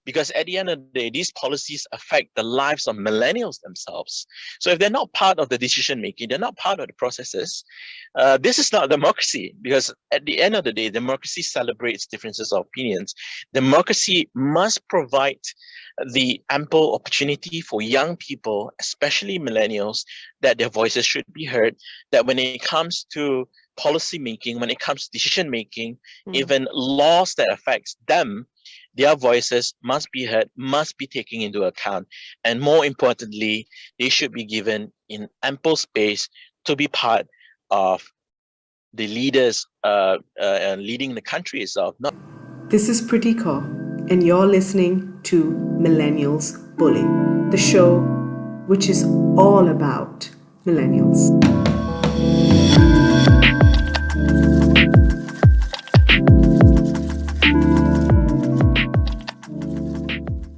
Because at the end of the day, these policies affect the lives of millennials themselves. So if they're not part of the decision making, they're not part of the processes, this is not democracy. Because at the end of the day, democracy celebrates differences of opinions. Democracy must provide the ample opportunity for young people, especially millennials, that their voices should be heard, that when it comes to policy making, when it comes to decision making, even laws that affects them, their voices must be heard, must be taken into account. And more importantly, they should be given in ample space to be part of the leaders leading the country itself. This is Preti, and you're listening to Millennials Boleh, the show which is all about millennials.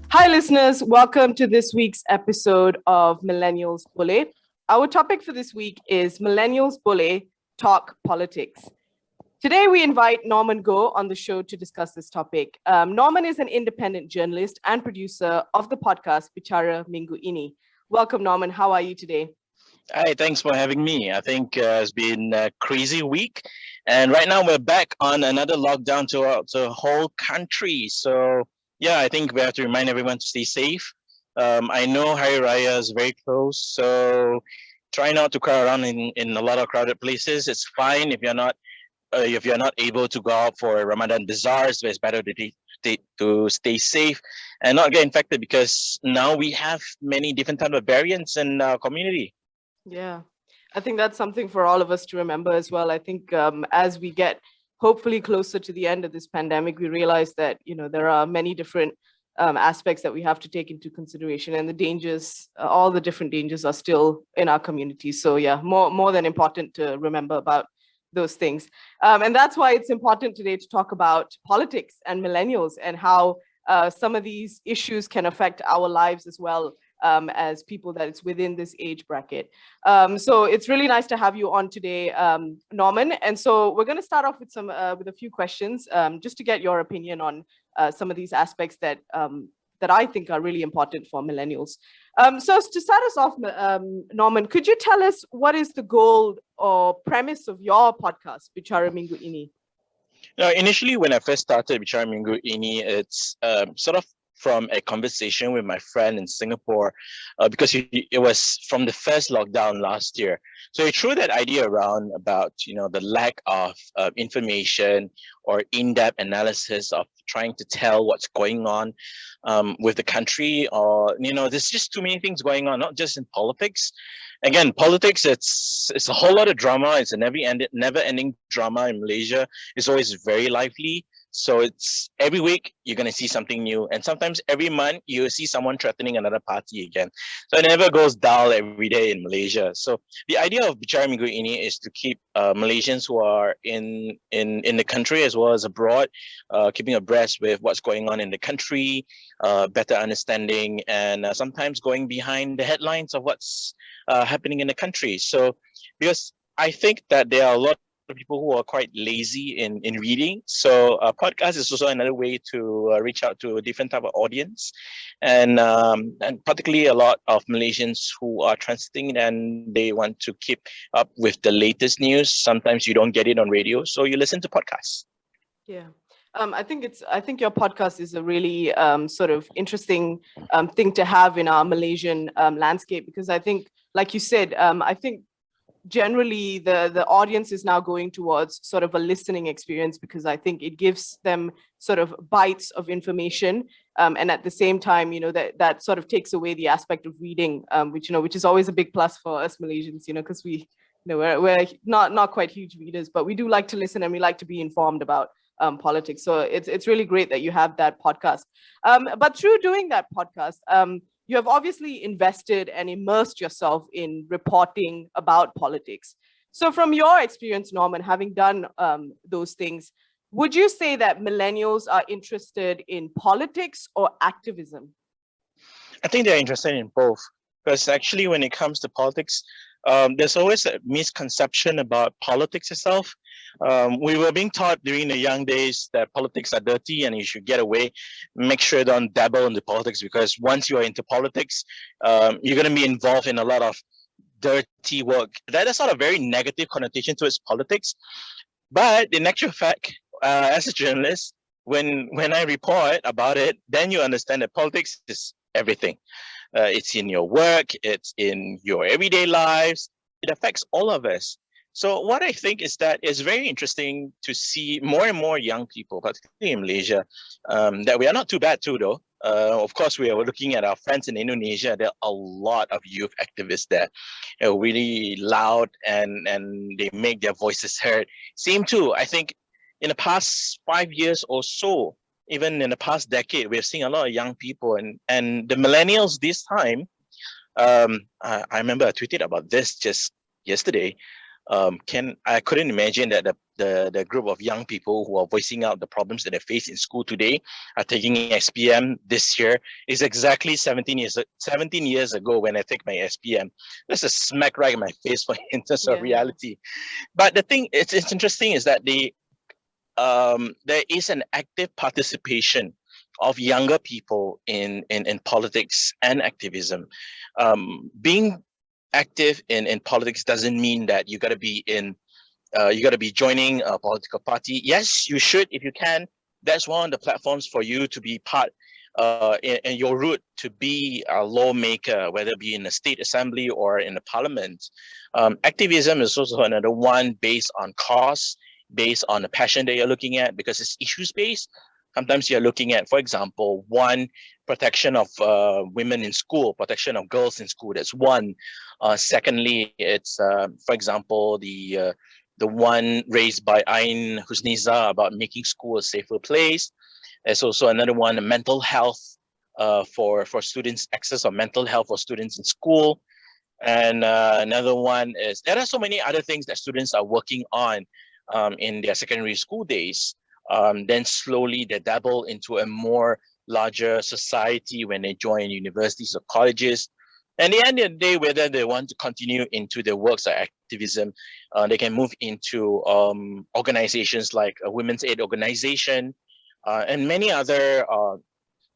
Hi listeners, welcome to this week's episode of Millennials Boleh. Our topic for this week is Millennials Boleh Talk Politics. Today we invite Norman Goh on the show to discuss this topic. Norman is an independent journalist and producer of the podcast Bicara Minggu Ini. Welcome Norman, how are you today? Hi, thanks for having me. I think it's been a crazy week. And right now we're back on another lockdown to the whole country. So yeah, I think we have to remind everyone to stay safe. I know Hari Raya is very close, so try not to crowd around in a lot of crowded places. It's fine if you're not able to go out for Ramadan bazaars. It's better to stay safe and not get infected, because now we have many different types of variants in our community. Yeah, I think that's something for all of us to remember as well. I think as we get hopefully closer to the end of this pandemic, we realize that, there are many different aspects that we have to take into consideration, and the dangers, all the different dangers are still in our community. So yeah, more than important to remember about those things. And that's why it's important today to talk about politics and millennials and how some of these issues can affect our lives as well. As people that it's within this age bracket. So it's really nice to have you on today, Norman. And so we're going to start off with with a few questions, just to get your opinion on some of these aspects that I think are really important for millennials. So to start us off, Norman, could you tell us what is the goal or premise of your podcast, Bicara Minggu Ini? Now, initially, when I first started Bicara Minggu Ini, it's sort of from a conversation with my friend in Singapore, because it was from the first lockdown last year. So he threw that idea around about, the lack of information or in-depth analysis of trying to tell what's going on with the country, or, there's just too many things going on, not just in politics. Again, politics, it's a whole lot of drama. It's a never-ending drama in Malaysia. It's always very lively. So it's every week you're going to see something new, and sometimes every month you see someone threatening another party again. So it never goes dull every day in Malaysia. So the idea of Bicara Minggu Ini is to keep Malaysians who are in the country as well as abroad, keeping abreast with what's going on in the country, better understanding, and sometimes going behind the headlines of what's happening in the country. So because I think that there are a lot of people who are quite lazy in reading. So a podcast is also another way to reach out to a different type of audience. And particularly a lot of Malaysians who are transiting and they want to keep up with the latest news. Sometimes you don't get it on radio, so you listen to podcasts. Yeah. I think your podcast is a really sort of interesting thing to have in our Malaysian landscape, because I think, like you said, I think generally the audience is now going towards sort of a listening experience, because I think it gives them sort of bites of information, and at the same time, that sort of takes away the aspect of reading, which is always a big plus for us Malaysians, because we're not quite huge readers, but we do like to listen and we like to be informed about politics. So it's really great that you have that podcast. But through doing that podcast, you have obviously invested and immersed yourself in reporting about politics. So from your experience, Norman, having done those things, would you say that millennials are interested in politics or activism? I think they're interested in both, because actually when it comes to politics, there's always a misconception about politics itself. We were being taught during the young days that politics are dirty and you should get away. Make sure don't dabble into politics, because once you are into politics, you're going to be involved in a lot of dirty work. That is sort of very negative connotation towards politics. But in actual fact, as a journalist, when I report about it, then you understand that politics is everything. It's in your work, it's in your everyday lives. It affects all of us. So what I think is that it's very interesting to see more and more young people, particularly in Malaysia, that we are not too bad too, though. Of course, we are looking at our friends in Indonesia. There are a lot of youth activists there, really loud, and they make their voices heard. Same too, I think in the past 5 years or so, even in the past decade, we're seeing a lot of young people, and the millennials this time. I remember I tweeted about this just yesterday. I couldn't imagine that the group of young people who are voicing out the problems that they face in school today are taking SPM this year is exactly 17 years ago when I took my SPM. That's a smack right in my face in terms of reality. But the thing it's interesting is that there is an active participation of younger people in politics and activism. Being active in politics doesn't mean that you got to be joining a political party. Yes, you should if you can. That's one of the platforms for you to be part in your route to be a lawmaker, whether it be in the state assembly or in the parliament. Activism is also another one based on cause, based on the passion that you're looking at, because it's issues based. Sometimes you're looking at, for example, one, protection of women in school, protection of girls in school. That's one. Secondly, it's, for example, the one raised by Ain Husniza about making school a safer place. There's also another one, mental health for students, access of mental health for students in school. And another one is, there are so many other things that students are working on in their secondary school days. Then slowly they dabble into a more larger society when they join universities or colleges. And at the end of the day, whether they want to continue into their works or activism, they can move into organizations like a women's aid organization and many other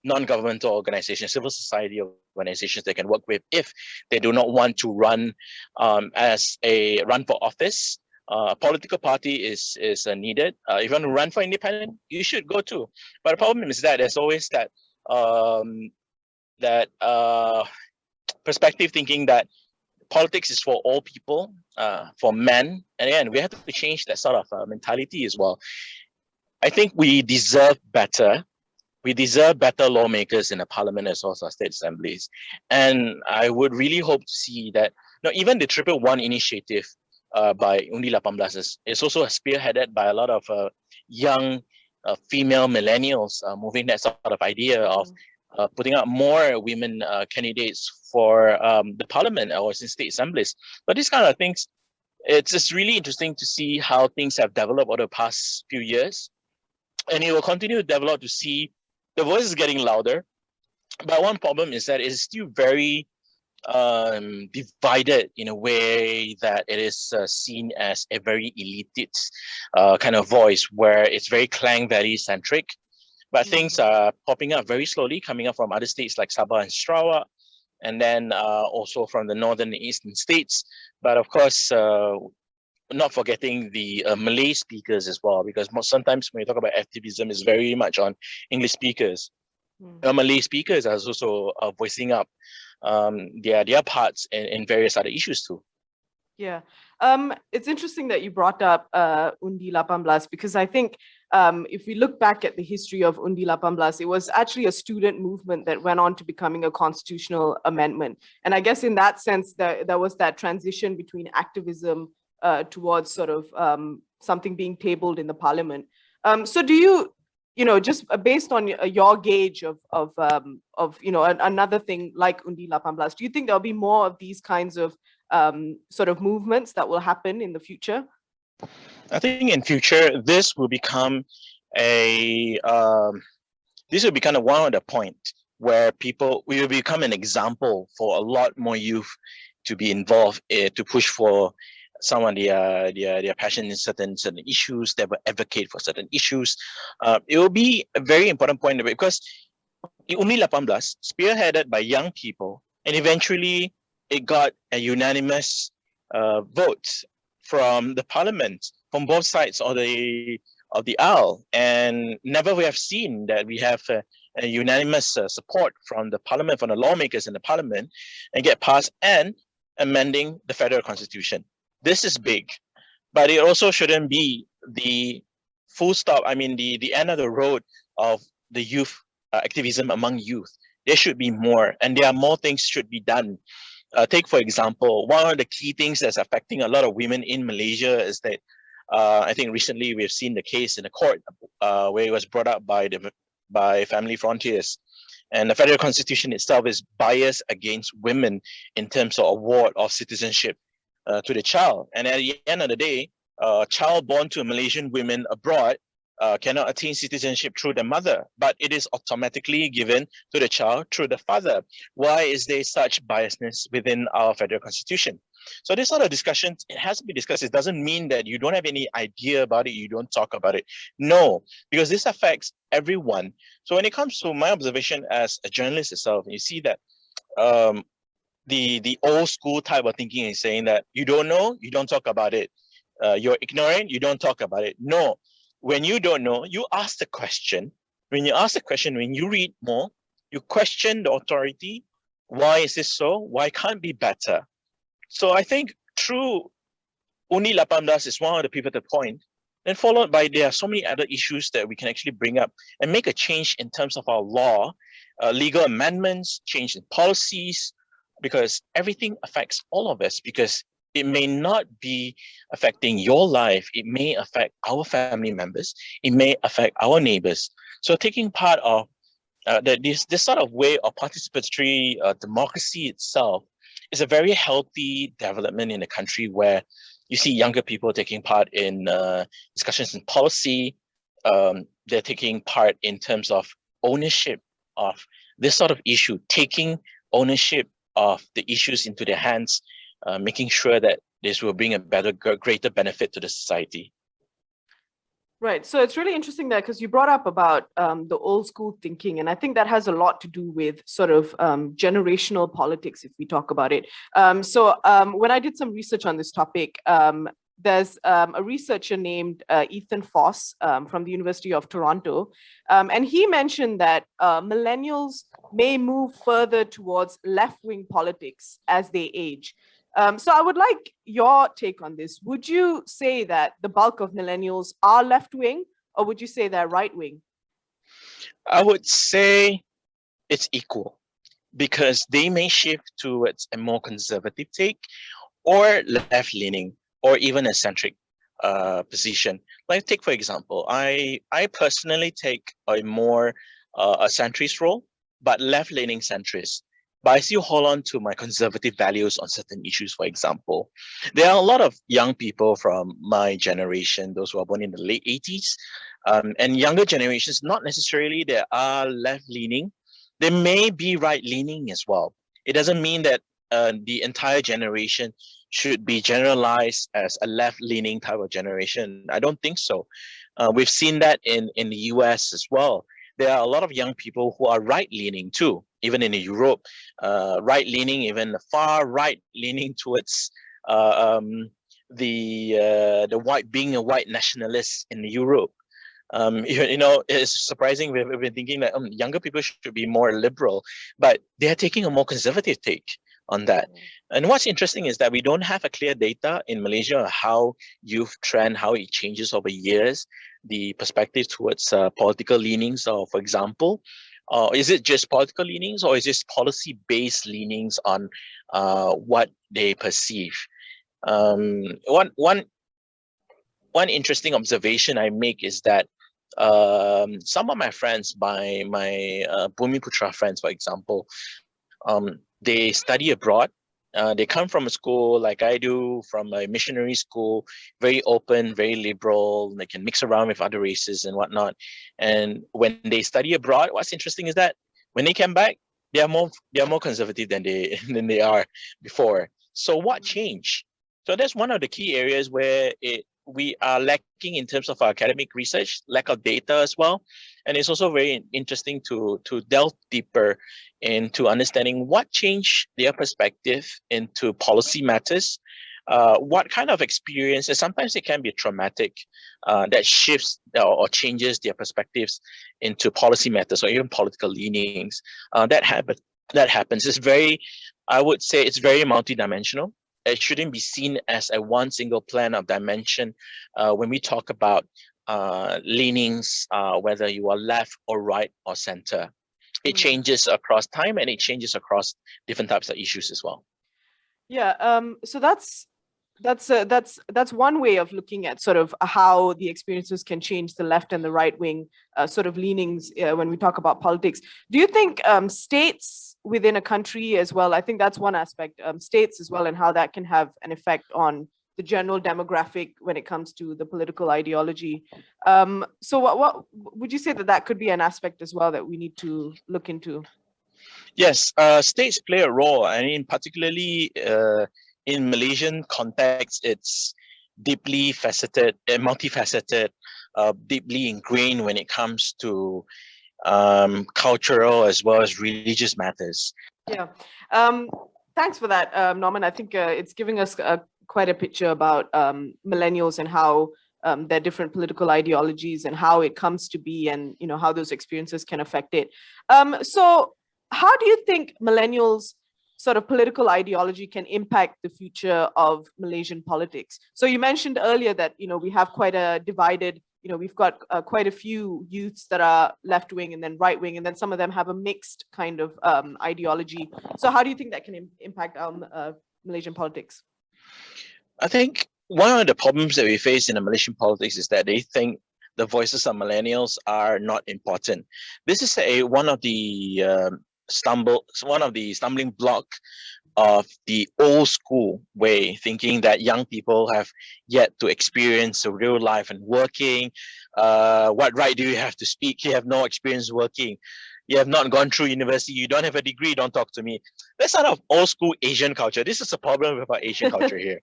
non-governmental organizations, civil society organizations they can work with if they do not want to run run for office. A political party is needed. If you want to run for independent, you should go too. But the problem is that there's always that perspective thinking that politics is for all people, for men. And again, we have to change that sort of mentality as well. I think we deserve better. We deserve better lawmakers in the parliament as well as our state assemblies. And I would really hope to see that, even the 111 initiative by Undi 18 is also spearheaded by a lot of young female millennials moving that sort of idea of putting up more women candidates for the parliament or in state assemblies. But these kind of things, it's just really interesting to see how things have developed over the past few years. And it will continue to develop to see the voice is getting louder. But one problem is that it is still very divided in a way that it is seen as a very elitist kind of voice, where it's very Klang Valley centric. But things are popping up very slowly, coming up from other states like Sabah and Sarawak, and then also from the northern and eastern states. But of course, not forgetting the Malay speakers as well, because sometimes when you talk about activism, it's very much on English speakers. Malay speakers are also voicing up their parts in various other issues too. Yeah, it's interesting that you brought up Undi 18, because I think if we look back at the history of Undi 18, it was actually a student movement that went on to becoming a constitutional amendment. And I guess in that sense, there was that transition between activism towards sort of something being tabled in the parliament. So do you, just based on your gauge of another thing like Undi 18, do you think there'll be more of these kinds of sort of movements that will happen in the future? I think in future, this will become one of the point where we will become an example for a lot more youth to be involved, to push for some of their passion in certain issues, that will advocate for certain issues. It will be a very important point because Uni 18, spearheaded by young people, and eventually it got a unanimous vote from the parliament, from both sides of the aisle, and never we have seen that we have a unanimous support from the parliament, from the lawmakers in the parliament, and get passed and amending the federal constitution. This is big, but it also shouldn't be the full stop. I mean, the end of the road of the youth activism among youth. There should be more, and there are more things should be done. Take, for example, one of the key things that's affecting a lot of women in Malaysia is that I think recently we've seen the case in the court where it was brought up by Family Frontiers. And the federal constitution itself is biased against women in terms of award of citizenship to the child. And at the end of the day, a child born to Malaysian women abroad cannot attain citizenship through the mother, but it is automatically given to the child through the father. Why is there such biasness within our federal constitution? So this sort of discussions, it has to be discussed. It doesn't mean that you don't have any idea about it, you don't talk about it. No, because this affects everyone. So when it comes to my observation as a journalist itself, you see that the old school type of thinking is saying that you don't know, you don't talk about it. You're ignorant, you don't talk about it. No, when you don't know, you ask the question. When you ask the question, when you read more, you question the authority. Why is this so? Why can't it be better? So I think through Uni 18 is one of the pivotal points, then followed by there are so many other issues that we can actually bring up and make a change in terms of our law, legal amendments, change in policies, because everything affects all of us, because it may not be affecting your life. It may affect our family members. It may affect our neighbors. So taking part of this sort of way of participatory democracy itself is a very healthy development in the country, where you see younger people taking part in discussions in policy. They're taking part in terms of ownership of this sort of issue, taking ownership of the issues into their hands, making sure that this will bring a greater benefit to the society. Right. So it's really interesting that, because you brought up about the old school thinking, and I think that has a lot to do with sort of generational politics, if we talk about it. So when I did some research on this topic, there's a researcher named Ethan Foss from the University of Toronto, and he mentioned that millennials may move further towards left-wing politics as they age. So I would like your take on this. Would you say that the bulk of millennials are left-wing, or would you say they're right-wing? I would say it's equal, because they may shift towards a more conservative take, or left-leaning, or even a centric position. Like, take for example, I personally take a more a centrist role, but left-leaning centrist. But I still hold on to my conservative values on certain issues. For example, there are a lot of young people from my generation, those who are born in the late 80s, and younger generations, not necessarily they are left-leaning. They may be right-leaning as well. It doesn't mean that the entire generation should be generalized as a left-leaning type of generation. I don't think so. We've seen that in the US as well. There are a lot of young people who are right-leaning too, even in Europe, right-leaning, even far right-leaning towards the white, being a white nationalist in Europe. You know, it's surprising. We've been thinking that younger people should be more liberal, but they're taking a more conservative take on that. And what's interesting is that we don't have a clear data in Malaysia on how youth trend, how it changes over years, the perspective towards political leanings, or for example, is it just political leanings, or is this policy-based leanings on what they perceive? One interesting observation I make is that some of my friends, my Bumi Putra friends, for example, they study abroad. They come from a school like I do, from a missionary school, very open, very liberal. They can mix around with other races and whatnot. And when they study abroad, what's interesting is that when they come back, they are more conservative than they are before. So what changed? So that's one of the key areas where we are lacking in terms of our academic research, lack of data as well. And it's also very interesting to delve deeper into understanding what changed their perspective into policy matters, what kind of experience, and sometimes it can be traumatic, that shifts or changes their perspectives into policy matters or even political leanings. That happens. It's very, I would say it's very multidimensional. It shouldn't be seen as a one single plan of dimension when we talk about leanings, whether you are left or right or center. It changes across time and it changes across different types of issues as well. Yeah, so that's one way of looking at sort of how the experiences can change the left and the right wing sort of leanings when we talk about politics. Do you think states within a country as well, I think that's one aspect, states as well, and how that can have an effect on the general demographic when it comes to the political ideology. So what would you say that could be an aspect as well that we need to look into? Yes, states play a role. I mean, particularly in Malaysian context, it's deeply faceted, multifaceted, deeply ingrained when it comes to cultural as well as religious matters. Yeah, thanks for that, Norman. I think it's giving us quite a picture about millennials and how their different political ideologies and how it comes to be, and how those experiences can affect it. So how do you think millennials sort of political ideology can impact the future of Malaysian politics? So you mentioned earlier that, we have quite a divided, we've got quite a few youths that are left wing and then right wing, and then some of them have a mixed kind of ideology. So how do you think that can impact our Malaysian politics? I think one of the problems that we face in the Malaysian politics is that they think the voices of millennials are not important. This is one of the stumbling block of the old school way, thinking that young people have yet to experience the real life and working. What right do you have to speak? You have no experience working. You have not gone through university. You don't have a degree. Don't talk to me. That's sort of old school Asian culture. This is a problem with our Asian culture here.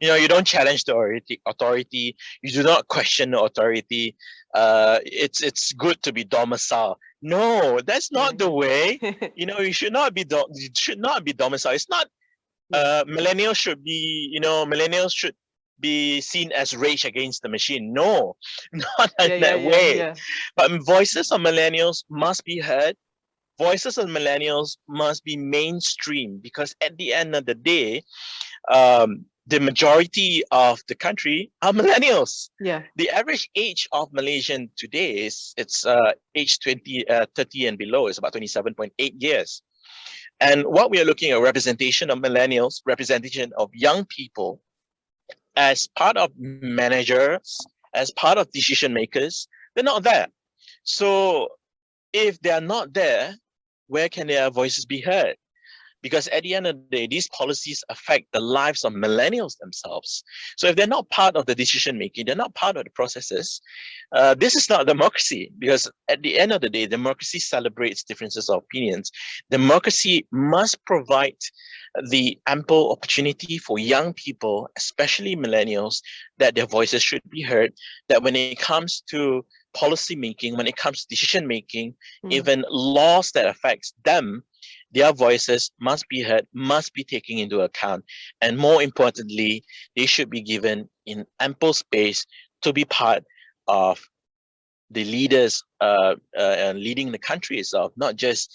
Yeah. You don't challenge the authority. You do not question the authority. It's good to be domicile. No, that's not the way. You should not be domicile. It's not. Millennials should be. Millennials should be seen as rage against the machine. No, not in that way. Yeah. But voices of millennials must be heard. Voices of millennials must be mainstream, because at the end of the day, the majority of the country are millennials. Yeah. The average age of Malaysian today is age 30 and below is about 27.8 years. And what we are looking at, representation of millennials, representation of young people as part of managers, as part of decision makers, they're not there. So if they are not there, where can their voices be heard? Because at the end of the day, these policies affect the lives of millennials themselves. So if they're not part of the decision making, they're not part of the processes, this is not democracy. Because at the end of the day, democracy celebrates differences of opinions. Democracy must provide the ample opportunity for young people, especially millennials, that their voices should be heard, that when it comes to policy making, when it comes to decision making, even laws that affects them, their voices must be heard, must be taken into account. And more importantly, they should be given in ample space to be part of the leaders leading the country itself, not just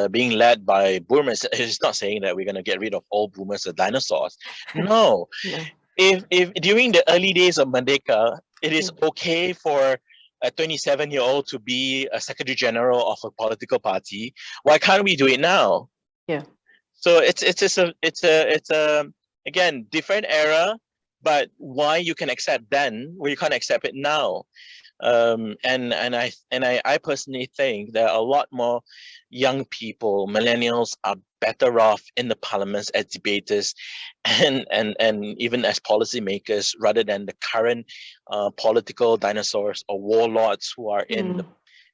being led by boomers. It's not saying that we're going to get rid of all boomers or dinosaurs. No. If during the early days of Merdeka, it is okay for a 27-year-old to be a secretary general of a political party, why can't we do it now? Yeah. So it's a again different era, but why you can accept then, well, you can't accept it now. And I personally think there are a lot more young people, millennials, are better off in the parliaments as debaters and even as policymakers, rather than the current political dinosaurs or warlords who are in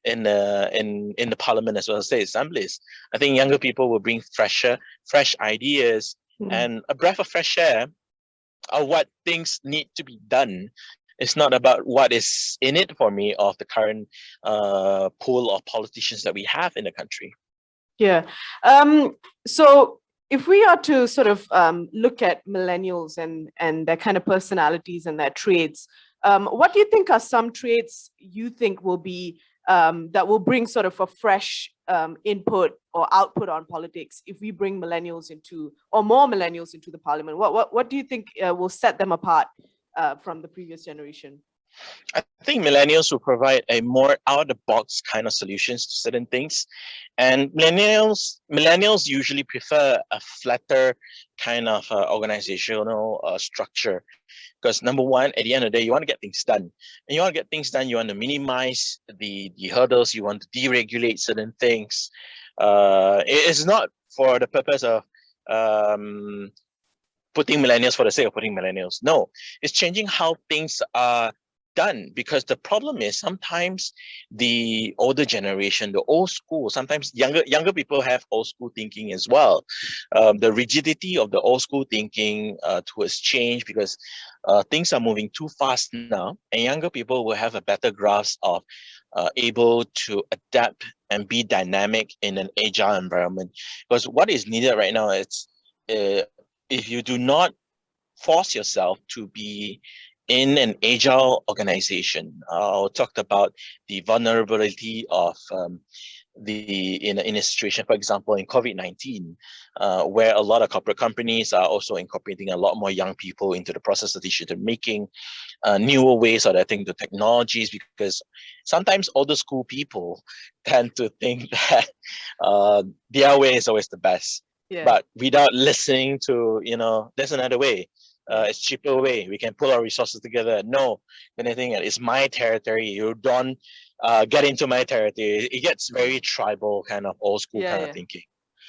the parliament as well as state assemblies. I think younger people will bring fresh ideas and a breath of fresh air of what things need to be done. It's not about what is in it for me of the current pool of politicians that we have in the country. Yeah. So if we are to sort of look at millennials and their kind of personalities and their traits, what do you think are some traits you think will be that will bring sort of a fresh input or output on politics if we bring millennials into, or more millennials into the parliament? What do you think will set them apart from the previous generation? I think millennials will provide a more out-of-the-box kind of solutions to certain things, and millennials usually prefer a flatter kind of organizational structure. Because number one, at the end of the day, you want to get things done, and you want to get things done. You want to minimize the hurdles. You want to deregulate certain things. It's not for the purpose of putting millennials for the sake of putting millennials. No, it's changing how things are done, because the problem is sometimes the older generation, the old school, sometimes younger people have old school thinking as well. The rigidity of the old school thinking towards change, because things are moving too fast now, and younger people will have a better grasp of able to adapt and be dynamic in an agile environment. Because what is needed right now is if you do not force yourself to be in an agile organization. I talked about the vulnerability of in a situation, for example, in COVID-19, where a lot of corporate companies are also incorporating a lot more young people into the process of decision making, newer ways of adapting to technologies, because sometimes older school people tend to think that their way is always the best. Yeah. But without listening to, there's another way. It's cheaper way. We can pull our resources together. No, anything. It's my territory. You don't get into my territory. It gets very tribal, kind of old school kind of thinking.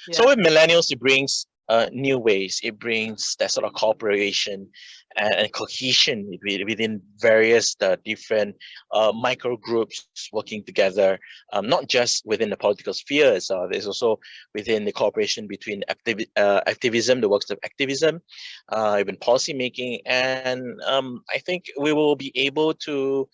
Yeah. So with millennials, it brings new ways. It brings that sort of cooperation and cohesion within various different micro groups working together, not just within the political spheres. There's also within the cooperation between activism, the works of activism, even policy making, and I think we will be able to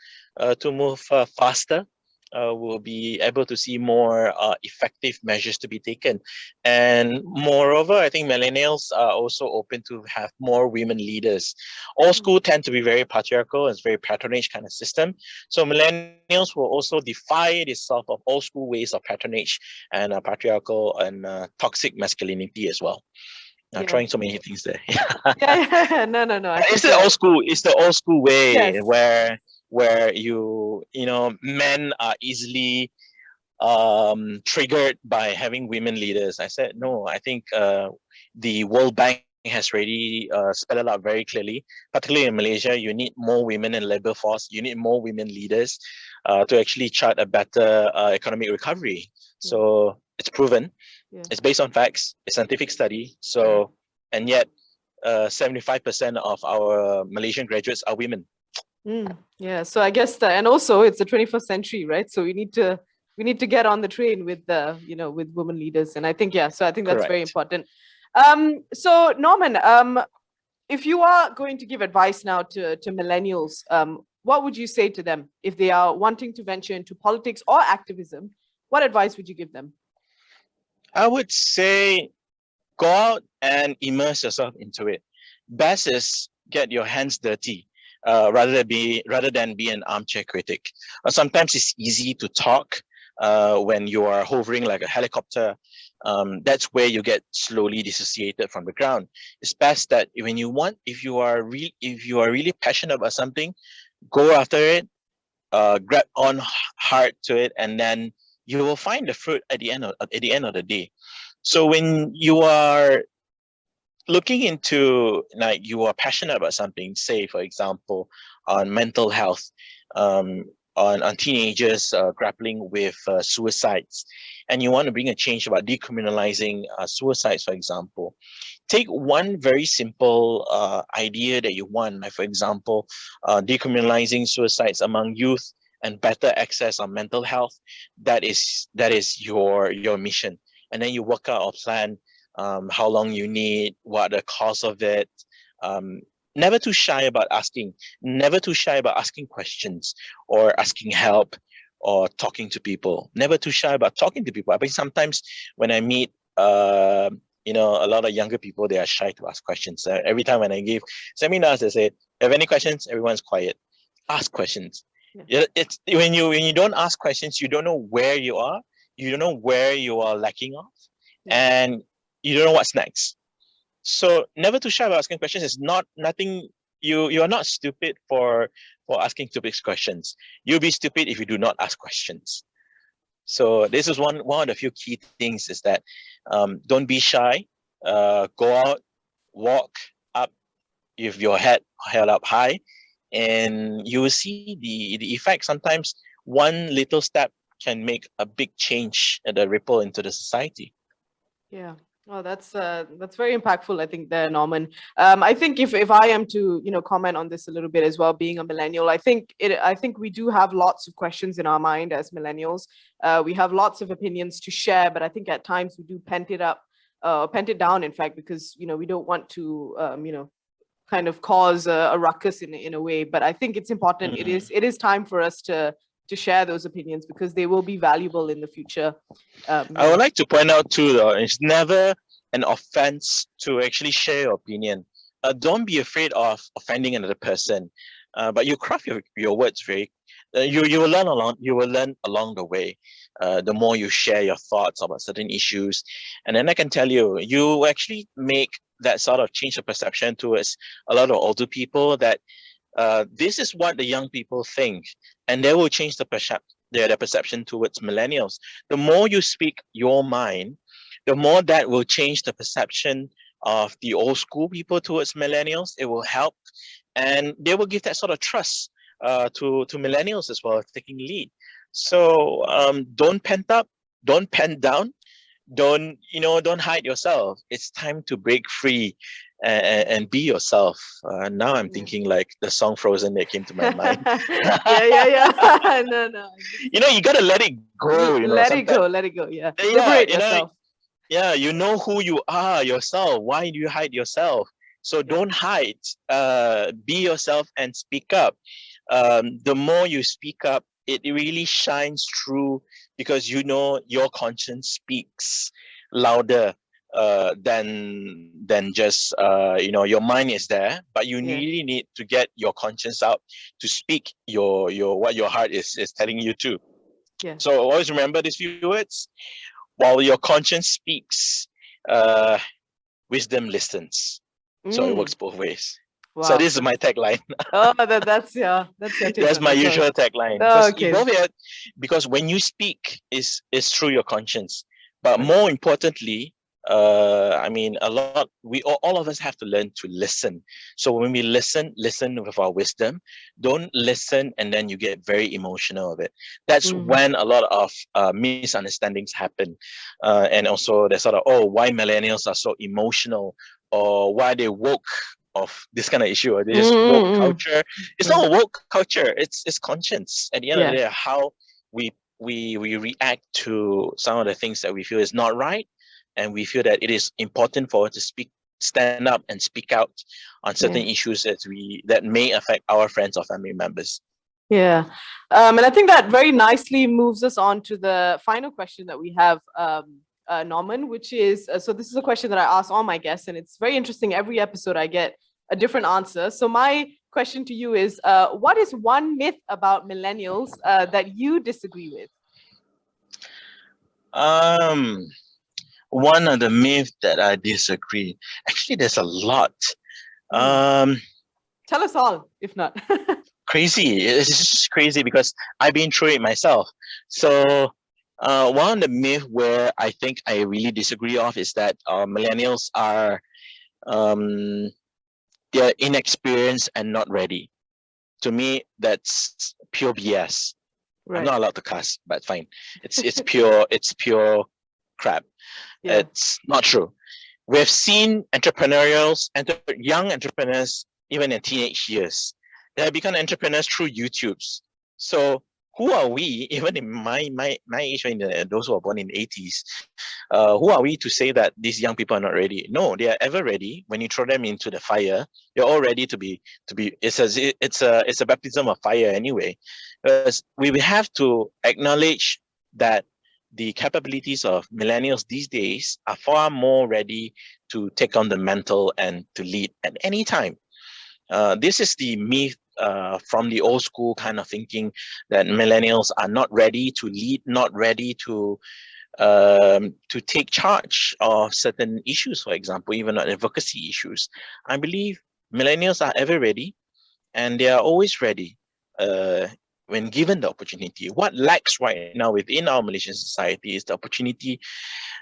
move faster. We'll be able to see more effective measures to be taken. And moreover, I think millennials are also open to have more women leaders. Old school tend to be very patriarchal. It's very patronage kind of system. So millennials will also defy itself of old school ways of patronage and patriarchal and toxic masculinity as well. Trying so many things there. No. It's the old school. It's the old school way where men are easily triggered by having women leaders. I said no. I think the World Bank has already spelled it out very clearly. Particularly in Malaysia, you need more women in labor force. You need more women leaders to actually chart a better economic recovery. So it's proven. It's based on facts. It's scientific study. So and yet 75% of our Malaysian graduates are women. Yeah, so I guess and also it's the 21st century, right? So we need to get on the train with with women leaders, and I think so I think that's very important. So Norman, if you are going to give advice now to millennials, what would you say to them if they are wanting to venture into politics or activism? What advice would you give them? I would say go out and immerse yourself into it. Best is get your hands dirty. Rather than be an armchair critic. Sometimes it's easy to talk when you are hovering like a helicopter. That's where you get slowly dissociated from the ground. It's best that if you are really passionate about something, go after it, grab on hard to it, and then you will find the fruit at the end of the day. So when you are looking into, like, you are passionate about something, say for example on mental health, on teenagers grappling with suicides, and you want to bring a change about decriminalizing suicides, for example, take one very simple idea that you want, like for example decriminalizing suicides among youth and better access on mental health. That is your mission, and then you work out a plan how long you need, what the cost of it. Never too shy about asking, never too shy about asking questions or asking help or talking to people. Never too shy about talking to people. I think sometimes when I meet, a lot of younger people, they are shy to ask questions. Every time when I give seminars, they say, "Have any questions?" Everyone's quiet. Ask questions. Yeah. It's when you don't ask questions, you don't know where you are. You don't know where you are lacking of, and you don't know what's next. So never too shy about asking questions. It's not nothing. You are not stupid for asking stupid questions. You'll be stupid if you do not ask questions. So this is one of the few key things is that don't be shy. Go out, walk up with your head held up high, and you will see the effect. Sometimes one little step can make a big change and a ripple into the society. Yeah. Oh, that's very impactful, I think, there, Norman. I think if I am to comment on this a little bit as well, being a millennial, I think we do have lots of questions in our mind as millennials. We have lots of opinions to share, but I think at times we do pent it down, in fact, because we don't want to kind of cause a ruckus in a way. But I think it's important. Mm-hmm. It is time for us to share those opinions because they will be valuable in the future. I would like to point out too, though, it's never an offense to actually share your opinion. Don't be afraid of offending another person, but you craft your words very. You will learn along the way. The more you share your thoughts about certain issues, and then I can tell you, you actually make that sort of change of perception towards a lot of older people that this is what the young people think, and they will change their perception towards millennials. The more you speak your mind, the more that will change the perception of the old school people towards millennials. It will help, and they will give that sort of trust to millennials as well, taking lead. So don't pent up, don't pen down, don't hide yourself. It's time to break free and be yourself. Now I'm thinking like the song Frozen that came to my mind. Yeah. No. You gotta let it go. Let it Sometimes. go. Let it go. Yeah. Yeah, Liberate yourself. Yeah, you know who you are yourself. Why do you hide yourself? So don't hide. Be yourself and speak up. The more you speak up, it really shines through because your conscience speaks louder than just your mind is there, but you really need to get your conscience out to speak your what your heart is telling you to. Yeah. So always remember these few words. While your conscience speaks, wisdom listens. So it works both ways. Wow. So this is my tagline. Oh, that's your That's my usual tagline. Oh, okay. Because when you speak, is through your conscience. But more importantly, all of us have to learn to listen. So when we listen with our wisdom. Don't listen and then you get very emotional of it. That's when a lot of misunderstandings happen. And also there's sort of, why millennials are so emotional or why they woke of this kind of issue or this woke culture. It's not a woke culture. It's conscience. At the end of the day, how we react to some of the things that we feel is not right. And we feel that it is important for us to stand up and speak out on certain issues that may affect our friends or family members. Yeah. And I think that very nicely moves us on to the final question that we have, Norman, which is, so this is a question that I ask all my guests, and it's very interesting. Every episode I get a different answer. So my question to you is, what is one myth about millennials that you disagree with? One of the myths that I disagree. Actually, there's a lot. Tell us all, if not. Crazy. It's just crazy because I've been through it myself. So one of the myths where I think I really disagree of is that millennials are they're inexperienced and not ready. To me, that's pure BS. Right. I'm not allowed to cuss, but fine. It's pure crap. Yeah. It's not true. We've seen young entrepreneurs, even in teenage years, they have become entrepreneurs through YouTubes. So who are we, even in my age, in those who are born in the 80s, who are we to say that these young people are not ready? No, they are ever ready. When you throw them into the fire, they're all ready to be. It's a baptism of fire anyway. Because we have to acknowledge that the capabilities of millennials these days are far more ready to take on the mantle and to lead at any time. This is the myth from the old school kind of thinking that millennials are not ready to lead, not ready to take charge of certain issues, for example, even on advocacy issues. I believe millennials are ever ready, and they are always ready when given the opportunity. What lacks right now within our Malaysian society is the opportunity,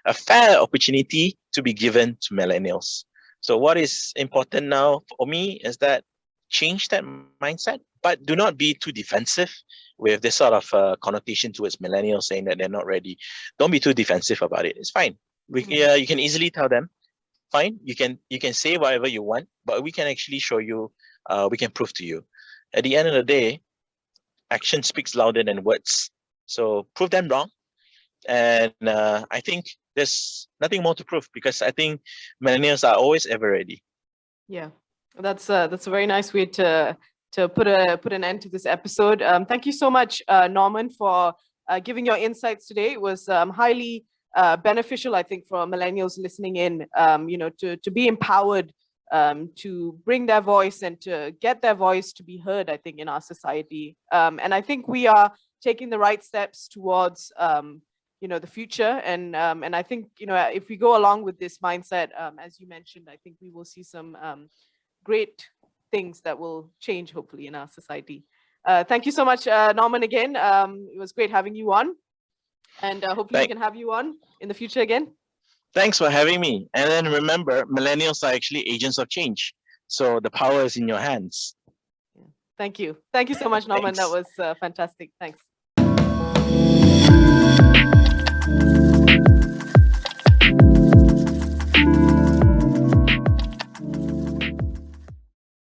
a fair opportunity to be given to millennials. So what is important now for me is that change that mindset, but do not be too defensive with this sort of connotation towards millennials saying that they're not ready. Don't be too defensive about it. It's fine. You can easily tell them, fine, you can say whatever you want, but we can actually show you, we can prove to you. At the end of the day, action speaks louder than words. So prove them wrong. And I think there's nothing more to prove, because I think millennials are always ever ready. Yeah, that's a very nice way to put an end to this episode. Thank you so much, Norman, for giving your insights today. It was highly beneficial, I think, for millennials listening in. To be empowered, to bring their voice and to get their voice to be heard, I think, in our society. And I think we are taking the right steps towards the future. And I think, if we go along with this mindset, as you mentioned, I think we will see some great things that will change, hopefully, in our society. Thank you so much, Norman, again. It was great having you on. And hopefully we can have you on in the future again. Thanks for having me. And then remember, millennials are actually agents of change. So the power is in your hands. Thank you. Thank you so much, Norman. That was fantastic. Thanks.